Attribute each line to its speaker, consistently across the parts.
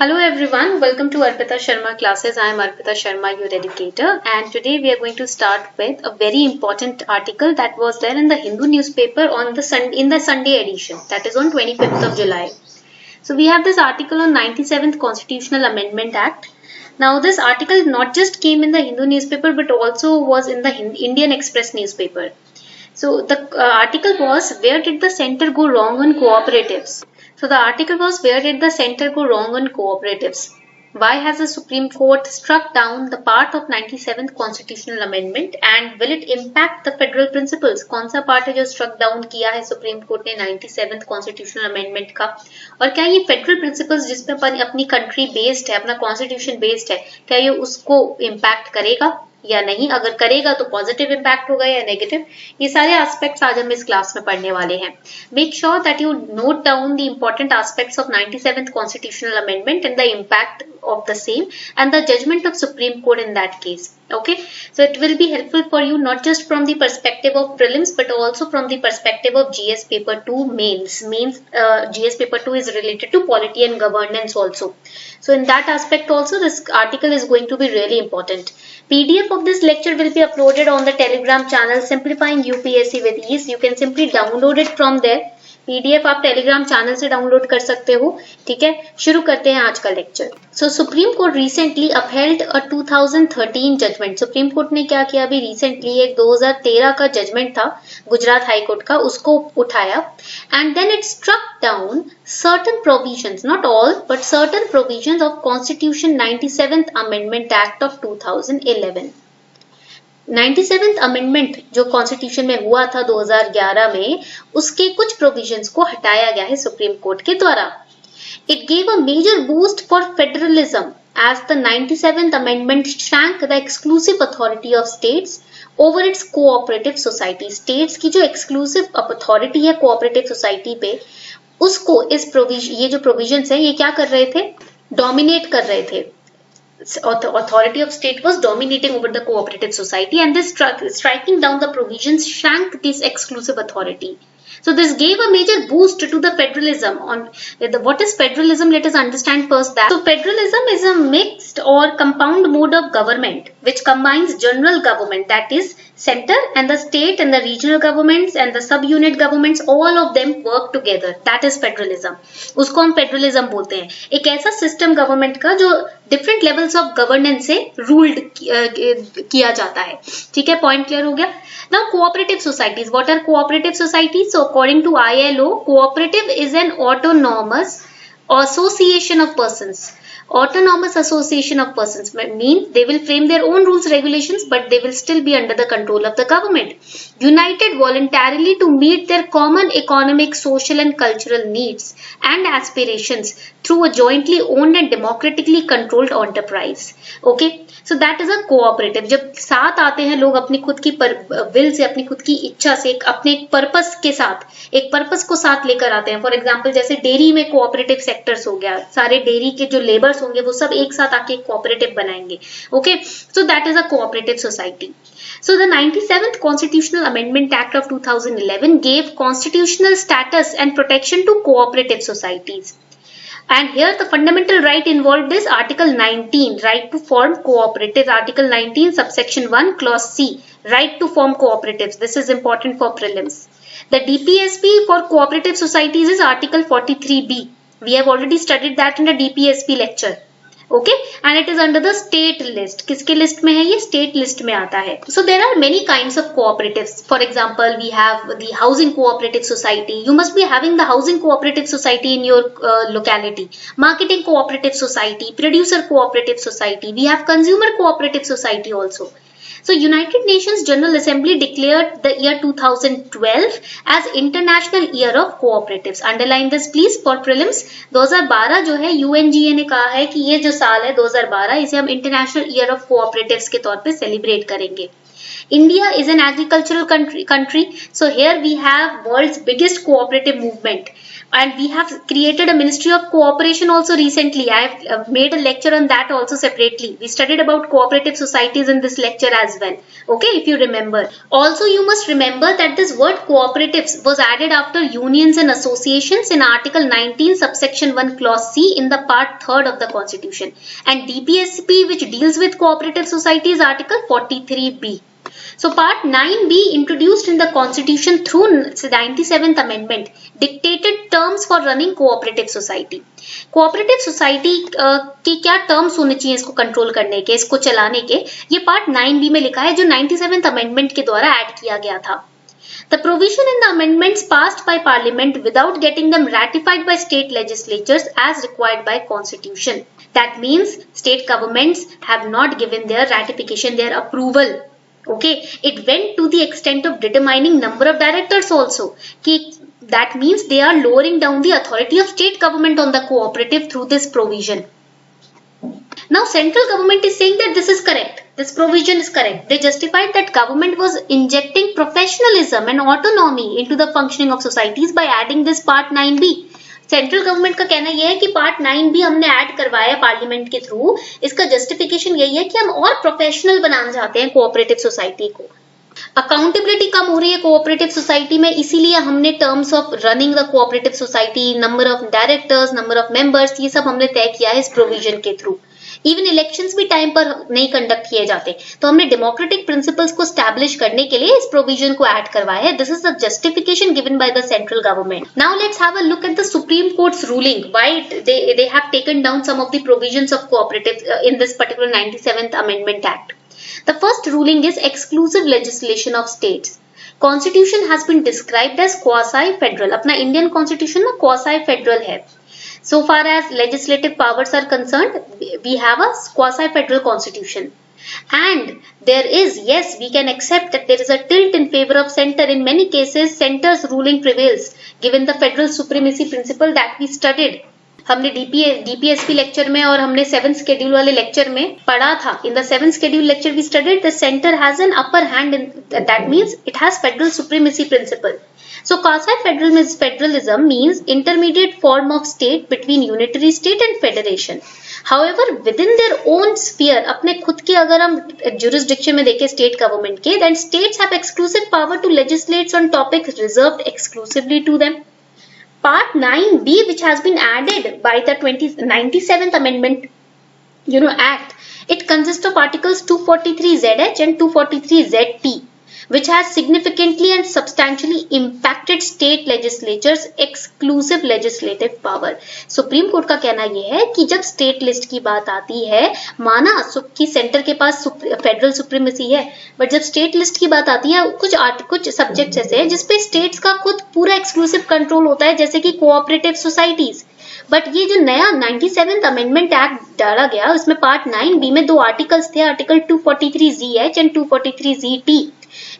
Speaker 1: Hello everyone, welcome to Arpita Sharma classes. I am Arpita Sharma, your educator, and today we are going to start with a very important article that was there in the Hindu newspaper on the Sunday edition, that is on 25th of July. So we have this article on 97th Constitutional Amendment Act. Now this article not just came in the Hindu newspaper but also was in the Indian Express newspaper. So the article was, where did the center go wrong on cooperatives? So the article was, where did the center go wrong on cooperatives? Why has the Supreme Court struck down the part of 97th Constitutional Amendment and will it impact the federal principles? कौन सा part है जो struck down किया है Supreme Court ने 97th Constitutional Amendment का? और क्या ये federal principles जिस पे अपनी country based है, अपना constitution based है, क्या ये उसको impact करेगा या नहीं? अगर करेगा तो पॉजिटिव इम्पैक्ट होगा या नेगेटिव, ये सारे एस्पेक्ट्स आज हम इस क्लास में पढ़ने वाले हैं. Make sure that you note down the important aspects of 97th constitutional amendment and the impact of the same and the judgment of Supreme Court in that case. Okay, so it will be helpful for you not just from the perspective of prelims but also from the perspective of GS paper 2 mains. GS paper 2 is related to polity and governance also. So in that aspect also this article is going to be really important. PDF of this lecture will be uploaded on the Telegram channel Simplifying UPSC with Ease. You can simply download it from there. PDF आप Telegram channel से download कर सकते हो. ठीक है, शुरू करते हैं आज का लेक्चर. सो सुप्रीम कोर्ट रिसेंटली अपहेल्ड अ 2013 जजमेंट. सुप्रीम कोर्ट ने क्या किया अभी रिसेंटली, एक 2013 का जजमेंट था गुजरात हाई कोर्ट का, उसको उठाया and then it struck down certain provisions, not all but certain provisions of constitution 97th amendment act of 2011. 97th amendment जो कॉन्स्टिट्यूशन में हुआ था 2011 में, उसके कुछ प्रोविजंस को हटाया गया है सुप्रीम कोर्ट के द्वारा. It gave a major boost for federalism as the 97th amendment shrank the exclusive authority of states over its cooperative society. States की जो एक्सक्लूसिव अथॉरिटी है कोऑपरेटिव सोसाइटी पे, उसको ये जो प्रोविजंस है ये क्या कर रहे थे, डोमिनेट कर रहे थे. Authority of state was dominating over the cooperative society and this striking down the provisions shanked this exclusive authority. So this gave a major boost to the federalism. What is federalism? Let us understand first that. So federalism is a mixed or compound mode of government which combines general government, that is center, and the state and the regional governments and the sub-unit governments, all of them work together. That is federalism. उसको हम federalism बोलते हैं. एक ऐसा system government का जो different levels of governance से ruled किया जाता है. ठीक है, point clear हो गया. Now cooperative societies. What are cooperative societies? So according to ILO, cooperative is an autonomous association of persons. Autonomous association of persons means they will frame their own rules regulations but they will still be under the control of the government, united voluntarily to meet their common economic, social and cultural needs and aspirations through a jointly owned and democratically controlled enterprise. Okay, so that is a cooperative. जब साथ आते हैं लोग अपनी खुद की will say, अपनी खुद की इच्छा से, अपने एक पर्पस के साथ, एक पर्पस को साथ लेकर आते हैं. फॉर एग्जांपल जैसे डेयरी में कोऑपरेटिव सेक्टर्स हो गया, सारे डेयरी के जो लेबर्स होंगे वो सब एक साथ आके कोऑपरेटिव बनाएंगे. Okay, so that is a cooperative society. So the 97th Constitutional Amendment Act of 2011 gave constitutional status and protection to cooperative societies. And here the fundamental right involved is Article 19, right to form cooperatives. Article 19, subsection 1, clause C, right to form cooperatives. This is important for prelims. The DPSP for cooperative societies is Article 43B. We have already studied that in the DPSP lecture. Okay, and it is under the state list. किसके list में है ये? State list में आता है. So there are many kinds of cooperatives. For example, we have the housing cooperative society. You must be having the housing cooperative society in your locality. Marketing cooperative society, producer cooperative society. We have consumer cooperative society also. So United Nations General Assembly declared the year 2012 as International Year of Cooperatives. Underline this please for prelims. 2012 जो है UNGA ने कहा है कि ये जो साल है 2012, इसे हम International Year of Cooperatives के तौर पे सेलिब्रेट करेंगे. India is an agricultural country. So here we have world's biggest cooperative movement. And we have created a Ministry of Cooperation also recently. I have made a lecture on that also separately. We studied about cooperative societies in this lecture as well. Okay, if you remember. Also, you must remember that this word cooperatives was added after unions and associations in Article 19, subsection 1, clause C in the part 3rd of the Constitution. And DPSP, which deals with cooperative societies, Article 43B. So part 9B, introduced in the Constitution through 97th Amendment, dictated terms for running cooperative society. Cooperative society की क्या terms होने चाहिए इसको control करने के, इसको चलाने के, ये पार्ट 9B में लिखा है जो 97th अमेंडमेंट के द्वारा ऐड किया गया था. The provision in the amendments passed by Parliament without getting them ratified by state legislatures as required by Constitution. That means state governments have not given their ratification, their approval. Okay, it went to the extent of determining number of directors also. That means they are lowering down the authority of state government on the cooperative through this provision. Now central government is saying that this is correct. This provision is correct. They justified that government was injecting professionalism and autonomy into the functioning of societies by adding this part 9B. Central government का कहना यह है कि part 9B हमने add करवाया parliament के through. इसका justification यही है कि हम और प्रोफेशनल बनाना चाहते हैं कोऑपरेटिव सोसाइटी को. अकाउंटेबिलिटी कम हो रही है कोऑपरेटिव सोसाइटी में, इसीलिए हमने terms of running the cooperative society, number of directors, number of members, ये सब हमने तय किया है इस प्रोविजन के थ्रू. इवन इलेक्शंस भी टाइम पर नहीं कंडक्ट किए जाते, तो हमने डेमोक्रेटिक प्रिंसिपल्स को स्टैब्लिश करने के लिए इस प्रोविजन को ऐड करवाया है. This is the justification given by the central government. Now let's have a look at the Supreme Court's ruling why they have taken down some of the provisions of cooperative in this particular 97th amendment act. The first ruling is exclusive legislation of states. Constitution has been described as quasi-federal. अपना Indian Constitution ना quasi-federal है. So far as legislative powers are concerned, we have a quasi-federal constitution. And there is, yes, we can accept that there is a tilt in favor of center. In many cases, center's ruling prevails, given the federal supremacy principle that we studied. हमने DPSP lecture में और हमने 7th schedule वाले lecture में पढ़ा था. In the 7th schedule lecture we studied the centre has an upper hand in that means it has federal supremacy principle. So quasi-federalism means intermediate form of state between unitary state and federation. However, within their own sphere, अपने खुद के अगर हम jurisdiction में देखें state government के, then states have exclusive power to legislate on topics reserved exclusively to them. Part 9B, which has been added by the 97th Amendment, Act, it consists of Articles 243ZH and 243ZT, which has significantly and substantially impacted state legislatures' exclusive legislative power. Supreme court का कहना यह है कि जब state list की बात आती है, माना कि सेंटर के पास फेडरल सुप्रीमेसी है, बट जब स्टेट लिस्ट की बात आती है कुछ सब्जेक्ट्स ऐसे हैं जिसपे स्टेट्स का खुद पूरा एक्सक्लूसिव कंट्रोल होता है, जैसे कि कोऑपरेटिव सोसाइटीज. बट ये जो नया 97th अमेंडमेंट एक्ट डाला गया, उसमें पार्ट 9B में 2 आर्टिकल्स थे, आर्टिकल 243ZH एंड 243ZT.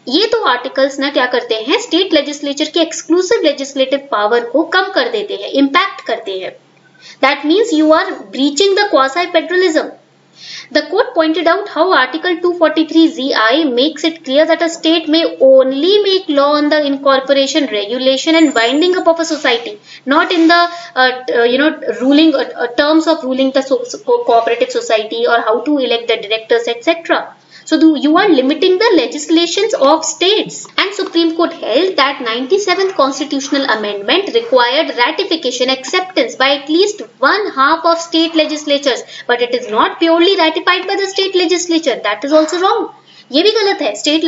Speaker 1: ये 2 आर्टिकल्स ना क्या करते हैं, स्टेट लेजिस्लेचर के एक्सक्लूसिव लेजिस्लेटिव पावर को कम कर देते हैं, इम्पैक्ट करते हैं. That means you are breaching the quasi federalism. The court pointed out how Article 243ZI makes it clear that a state may only make law on the incorporation, regulation and winding up of a society, not in the ruling terms of ruling the cooperative society or how to elect the directors, etc. So you are limiting the legislations of states. And Supreme Court held that 97th constitutional amendment required ratification acceptance by at least 1/2 of state legislatures, but it is not purely ratified by the state legislature. That is also wrong. ये भी गलत है. State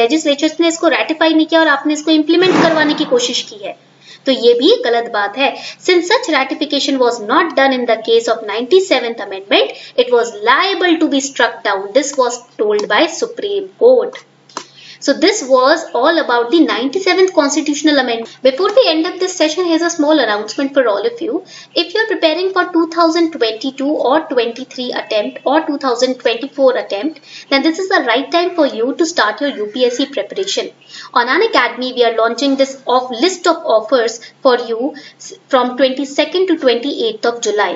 Speaker 1: legislatures ने इसको ratify नहीं किया और आपने इसको इम्प्लीमेंट करवाने की कोशिश की है, तो ये भी गलत बात है. Since such ratification was not done in the case of 97th Amendment, it was liable to be struck down. This was told by Supreme Court. So this was all about the 97th Constitutional Amendment. Before we end up this session, here's a small announcement for all of you. If you're preparing for 2022 or 23 attempt or 2024 attempt, then this is the right time for you to start your UPSC preparation. On Unacademy, we are launching this list of offers for you from 22nd to 28th of July.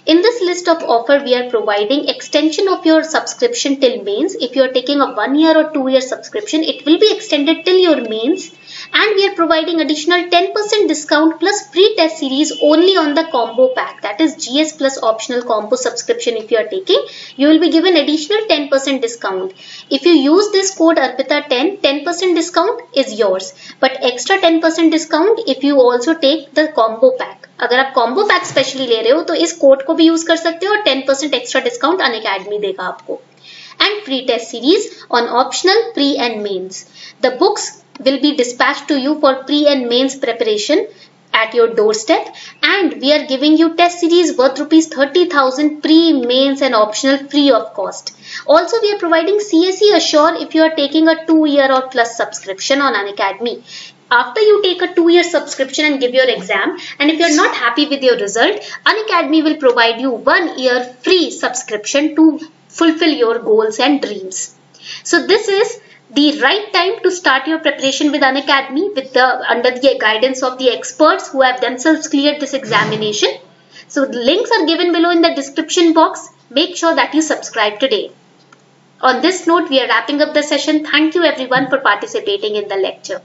Speaker 1: In this list of offer, we are providing extension of your subscription till mains. If you are taking a 1 year or 2 year subscription, it will be extended till your mains, and we are providing additional 10% discount plus free test series only on the combo pack, that is GS plus optional combo subscription. If you are taking, you will be given additional 10% discount. If you use this code Arpita10, 10% discount is yours, but extra 10% discount if you also take the combo pack. अगर आप combo pack specially ले रहे हो तो इस code को भी use कर सकते हो और 10% extra discount Unacademy देगा आपको. And free test series on optional pre and mains. The books will be dispatched to you for pre and mains preparation at your doorstep, and we are giving you test series worth rupees 30,000 pre, mains and optional free of cost. Also, we are providing CSE Assure if you are taking a 2-year or plus subscription on Unacademy. After you take a 2-year subscription and give your exam, and if you are not happy with your result, Unacademy will provide you 1 year free subscription to fulfill your goals and dreams. So this is the right time to start your preparation with Unacademy under the guidance of the experts who have themselves cleared this examination. So the links are given below in the description box. Make sure that you subscribe today. On this note, we are wrapping up the session. Thank you everyone for participating in the lecture.